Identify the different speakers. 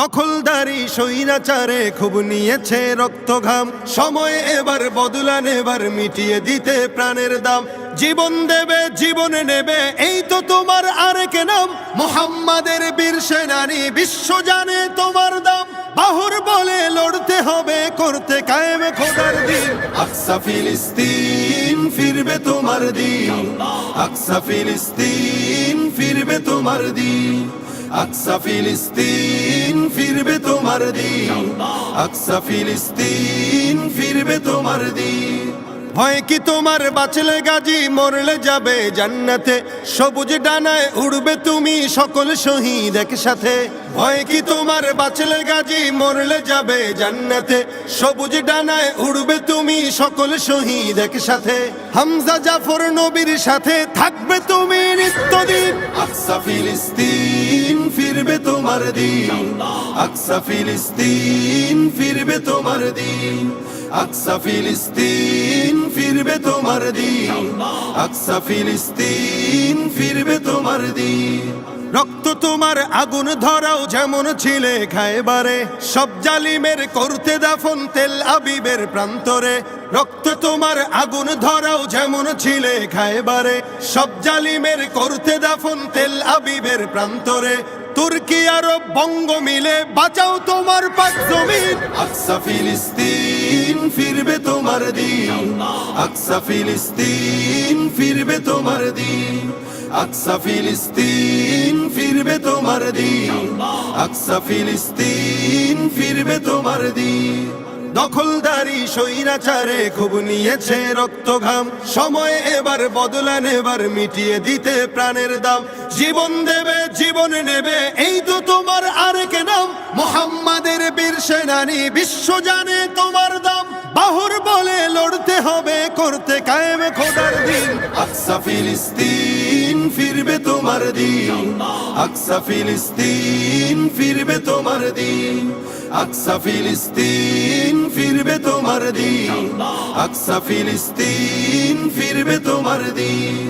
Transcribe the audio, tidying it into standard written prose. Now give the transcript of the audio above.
Speaker 1: দখলদারি স্বৈরাচারে খুব নিয়েছে রক্তঘাম, সময় এবার বদলা নেবার, মিটিয়ে দিতে প্রাণের দাম। জীবন দেবে জীবনে নেবে, এই তো তোমার আরেক নাম। মুহাম্মাদের বীর সেনানী, বিশ্ব জানে তোমার দাম। বাহুর বলে লড়তে হবে, করতে কায়েম খোদার দিন। আকসা ফিলিস্তিন ফিরবে তোমার দিন, আকসা ফিলিস্তিন ফিরবে তোমার দিন, আকসা ফিলিস্তিন ফিরবে তোমার দিন, আকসা ফিলিস্তিন ফিরবে তোমার দিন। ভয় কি তোমার, বাঁচলে গাজী মরলে যাবে জান্নাতে। সবুজ ডানায় উড়বে তুমি সকল শহীদ একসাথে। ভয় কি তোমার, বাঁচলে গাজী মরলে যাবে জান্নাতে। সবুজ ডানায় উড়বে তুমি সকল শহীদ একসাথে। হামজা জাফর নবীর সাথে থাকবে তুমি নিত্যদিন। আকসা ফিলিস্তিন ফিরবে তোমার দিন, আকসা ফিলিস্তিন ফিরবে তোমার দিন, আকসা ফিলিস্তিন ফিরবে তোমার দিন, আকসা ফিলিস্তিন ফিরবে তোমার দিন। রক্ত তোমার আগুন ধরাও যেমন ছিলে খায়বারে, সব জালিমের করতে দাফন তেল আবিবের প্রান্তরে। রক্ত তোমার আগুন ধরাও যেমন ছিলে খায়বারে, সব জালিমের করতে দাফন তেল আবিবের প্রান্তরে। তুর্কি আরব বঙ্গ মিলে বাঁচাও তোমার পাক জমিন। আকসা ফিলিস্তিন ফিরবে তোমার দিন, আকসা ফিলিস্তিন ফিরবে তোমার দিন, আকসা ফিলিস্তিন ফিরবে তোমার দিন, আকসা ফিলিস্তিন ফিরবে তোমার দিন। দখলদারি স্বৈরাচারে খুব নিয়েছে রক্তঘাম, সময় এবার বদলা নেবার, মিটিয়ে দিতে প্রাণের দাম। জীবন দেবে জীবনে নেবে, এই তো তোমার আরেক নাম। মুহাম্মাদের বীর সেনানী, বিশ্ব জানে তোমার দাম। বাহুর বলে লড়তে হবে, করতে কায়েম খোদার দিন। আকসা ফিলিস্তিন ফিরবে তোমার দিন, আকসা ফিলিস্তিন ফিরবে তোমার দিন, আকসা ফিলিস্তিন ফিরবে তোমার দিন, আকসা ফিলিস্তিন ফিরবে তোমার দিন।